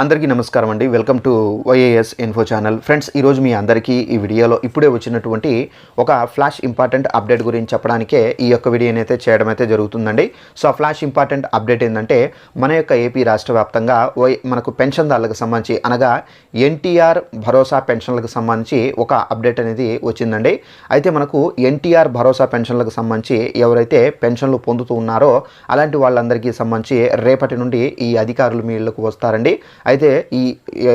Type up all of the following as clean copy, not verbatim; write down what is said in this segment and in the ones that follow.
అందరికీ నమస్కారం అండి. Welcome to YAS info channel. Friends, ఈరోజు మీ అందరికీ ఈ వీడియోలో ఇప్పుడే వచ్చినటువంటి ఒక ఫ్లాష్ ఇంపార్టెంట్ అప్డేట్ గురించి చెప్పడానికే ఈ యొక్క వీడియోని అయితే చేయడం అయితే జరుగుతుందండి. సో ఆ ఫ్లాష్ ఇంపార్టెంట్ అప్డేట్ ఏంటంటే మన యొక్క ఏపీ రాష్ట్ర వ్యాప్తంగా మనకు పెన్షన్దారులకు సంబంధించి అనగా ఎన్టీఆర్ భరోసా పెన్షన్లకు సంబంధించి ఒక అప్డేట్ అనేది వచ్చిందండి. అయితే మనకు ఎన్టీఆర్ భరోసా పెన్షన్లకు సంబంధించి ఎవరైతే పెన్షన్లు పొందుతూ ఉన్నారో అలాంటి వాళ్ళందరికీ సంబంధించి రేపటి నుండి ఈ అధికారులు మీ ఇళ్లకు వస్తారండి. అయితే ఈ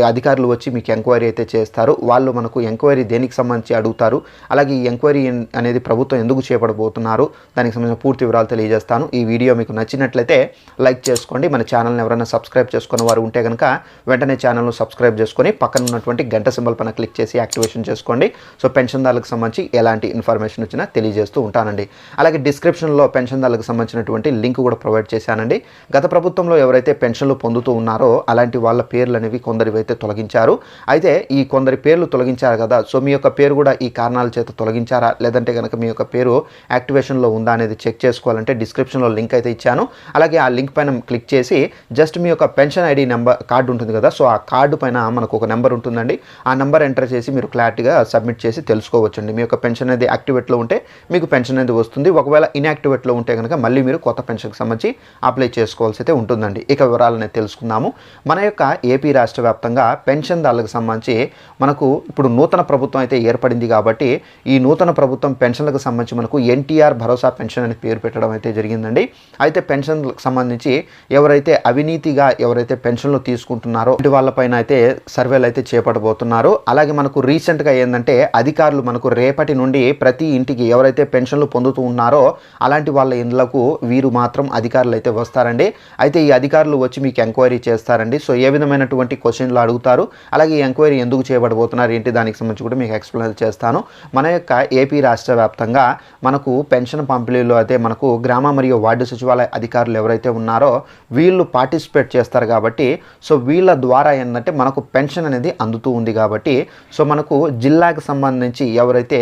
అధికారులు వచ్చి మీకు ఎంక్వైరీ అయితే చేస్తారు. వాళ్ళు మనకు ఎంక్వైరీ దేనికి సంబంధించి అడుగుతారు, అలాగే ఈ ఎంక్వైరీ అనేది ప్రభుత్వం ఎందుకు చేపడబోతున్నారు దానికి సంబంధించిన పూర్తి వివరాలు తెలియజేస్తాను. ఈ వీడియో మీకు నచ్చినట్లయితే లైక్ చేసుకోండి. మన ఛానల్ని ఎవరైనా సబ్స్క్రైబ్ చేసుకున్న వారు ఉంటే కనుక వెంటనే ఛానల్ను సబ్స్క్రైబ్ చేసుకొని పక్కన ఉన్నటువంటి గంట సింబల్ పైన క్లిక్ చేసి యాక్టివేషన్ చేసుకోండి. సో పెన్షన్దారులకు సంబంధించి ఎలాంటి ఇన్ఫర్మేషన్ వచ్చినా తెలియజేస్తూ ఉంటానండి. అలాగే డిస్క్రిప్షన్లో పెన్షన్దారులకు సంబంధించినటువంటి లింక్ కూడా ప్రొవైడ్ చేశానండి. గత ప్రభుత్వంలో ఎవరైతే పెన్షన్లు పొందుతూ ఉన్నారో అలాంటి వాళ్ళ పేర్లు అనేవి కొందరివి అయితే తొలగించారు. అయితే ఈ కొందరి పేర్లు తొలగించారు కదా, సో మీ యొక్క పేరు కూడా ఈ కారణాల చేత తొలగించారా లేదంటే కనుక మీ యొక్క పేరు యాక్టివేషన్లో ఉందా అనేది చెక్ చేసుకోవాలంటే డిస్క్రిప్షన్లో లింక్ అయితే ఇచ్చాను. అలాగే ఆ లింక్ పైన క్లిక్ చేసి జస్ట్ మీ యొక్క పెన్షన్ ఐడి నెంబర్ కార్డు ఉంటుంది కదా, సో ఆ కార్డు పైన మనకు ఒక నెంబర్ ఉంటుందండి. ఆ నెంబర్ ఎంటర్ చేసి మీరు క్లారిటీగా సబ్మిట్ చేసి తెలుసుకోవచ్చండి. మీ యొక్క పెన్షన్ అనేది యాక్టివేట్లో ఉంటే మీకు పెన్షన్ అనేది వస్తుంది. ఒకవేళ ఇన్యాక్టివేట్లో ఉంటే కనుక మళ్ళీ మీరు కొత్త పెన్షన్కి సంబంధించి అప్లై చేసుకోవాల్సి అయితే ఉంటుందండి. ఇక వివరాలనే తెలుసుకుందాము. మన యొక్క ఏపీ రాష్ట్ర వ్యాప్తంగా పెన్షన్దారులకు సంబంధించి మనకు ఇప్పుడు నూతన ప్రభుత్వం అయితే ఏర్పడింది కాబట్టి ఈ నూతన ప్రభుత్వం పెన్షన్లకు సంబంధించి మనకు ఎన్టీఆర్ భరోసా పెన్షన్ అని పేరు పెట్టడం అయితే జరిగిందండి. అయితే పెన్షన్లకు సంబంధించి ఎవరైతే అవినీతిగా ఎవరైతే పెన్షన్లు తీసుకుంటున్నారో ఇటు వాళ్ళపైన అయితే సర్వేలు అయితే చేపట్టబోతున్నారు. అలాగే మనకు రీసెంట్గా ఏంటంటే అధికారులు మనకు రేపటి నుండి ప్రతి ఇంటికి ఎవరైతే పెన్షన్లు పొందుతూ ఉన్నారో అలాంటి వాళ్ళ ఇళ్లకు వీరు మాత్రం అధికారులు అయితే వస్తారండి. అయితే ఈ అధికారులు వచ్చి మీకు ఎంక్వైరీ చేస్తారండి. సో ఏ విధమైనటువంటి క్వశ్చన్లు అడుగుతారు, అలాగే ఎంక్వైరీ ఎందుకు చేయబడబోతున్నారు ఏంటి దానికి సంబంధించి కూడా మీకు ఎక్స్ప్లెయిన్ చేస్తాను. మన యొక్క ఏపీ రాష్ట్ర వ్యాప్తంగా మనకు పెన్షన్ పంపిణీలో అయితే మనకు గ్రామ మరియు వార్డు సచివాలయ అధికారులు ఎవరైతే ఉన్నారో వీళ్ళు పార్టిసిపేట్ చేస్తారు కాబట్టి సో వీళ్ళ ద్వారా ఏంటంటే మనకు పెన్షన్ అనేది అందుతూ ఉంది కాబట్టి సో మనకు జిల్లాకు సంబంధించి ఎవరైతే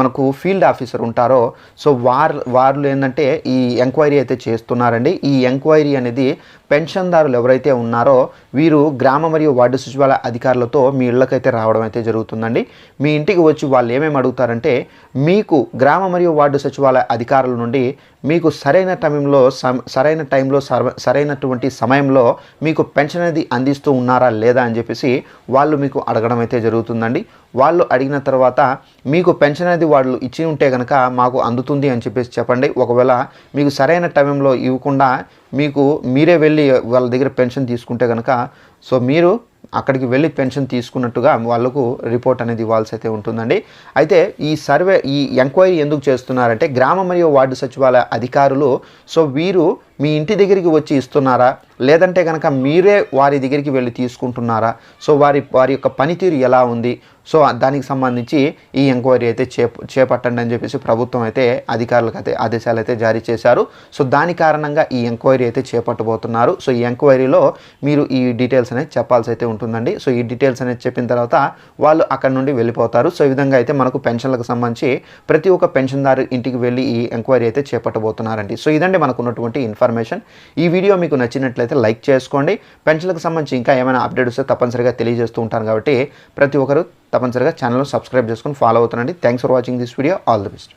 మనకు ఫీల్డ్ ఆఫీసర్ ఉంటారో సో వాళ్ళు ఏంటంటే ఈ ఎంక్వైరీ అయితే చేస్తున్నారండి. ఈ ఎంక్వైరీ అనేది పెన్షన్దారులు ఎవరైతే ఉన్నారో వీరు గ్రామ మరియు వార్డు సచివాలయ అధికారులతో మీ ఇళ్ళకైతే రావడం అయితే జరుగుతుందండి. మీ ఇంటికి వచ్చి వాళ్ళు ఏమేమి అడుగుతారంటే మీకు గ్రామ మరియు వార్డు సచివాలయ అధికారుల నుండి మీకు సరైన టైంలో సరైనటువంటి సమయంలో మీకు పెన్షన్ అనేది అందిస్తూ ఉన్నారా లేదా అని చెప్పేసి వాళ్ళు మీకు అడగడం అయితే జరుగుతుందండి. వాళ్ళు అడిగిన తర్వాత మీకు పెన్షన్ అనేది వాళ్ళు ఇచ్చి ఉంటే కనుక మాకు అందుతుంది అని చెప్పేసి చెప్పండి. ఒకవేళ మీకు సరైన టైంలో ఇవ్వకుండా మీరే వెళ్ళి వాళ్ళ దగ్గర పెన్షన్ తీసుకుంటే కనుక సో మీరు అక్కడికి వెళ్ళి పెన్షన్ తీసుకున్నట్టుగా వాళ్ళకు రిపోర్ట్ అనేది ఇవ్వాల్సి అయితే ఉంటుందండి. అయితే ఈ ఎంక్వైరీ ఎందుకు చేస్తున్నారంటే గ్రామ మరియు వార్డు సచివాలయ అధికారులు సో వీరు మీ ఇంటి దగ్గరికి వచ్చి ఇస్తున్నారా లేదంటే కనుక మీరే వారి దగ్గరికి వెళ్ళి తీసుకుంటున్నారా, సో వారి యొక్క పనితీరు ఎలా ఉంది, సో దానికి సంబంధించి ఈ ఎంక్వైరీ అయితే చేపట్టండి అని చెప్పేసి ప్రభుత్వం అయితే అధికారులకు అయితే ఆదేశాలు అయితే జారీ చేశారు. సో దాని కారణంగా ఈ ఎంక్వైరీ అయితే చేపట్టబోతున్నారు. సో ఈ ఎంక్వైరీలో మీరు ఈ డీటెయిల్స్ అనేది చెప్పాల్సి అయితే ఉంటుందండి. సో ఈ డీటెయిల్స్ అనేది చెప్పిన తర్వాత వాళ్ళు అక్కడ నుండి వెళ్ళిపోతారు. సో ఈ విధంగా అయితే మనకు పెన్షన్లకు సంబంధించి ప్రతి ఒక్క పెన్షన్దారు ఇంటికి వెళ్ళి ఈ ఎంక్వైరీ అయితే చేపట్టబోతున్నారండి. సో ఇదండి మనకు ఉన్నటువంటి ఇన్ఫర్మేషన్. ఈ వీడియో మీకు నచ్చినట్లయితే లైక్ చేసుకోండి. పెన్షన్లకు సంబంధించి ఇంకా ఏమైనా అప్డేట్ వస్తే తప్పనిసరిగా తెలియజేస్తూ ఉంటాను కాబట్టి ప్రతి ఒక్కరు తప్పనిసరిగా ఛానల్ను సబ్స్క్రైబ్ చేసుకొని ఫాలో అవుతానండి. Thanks for watching this video. All the best.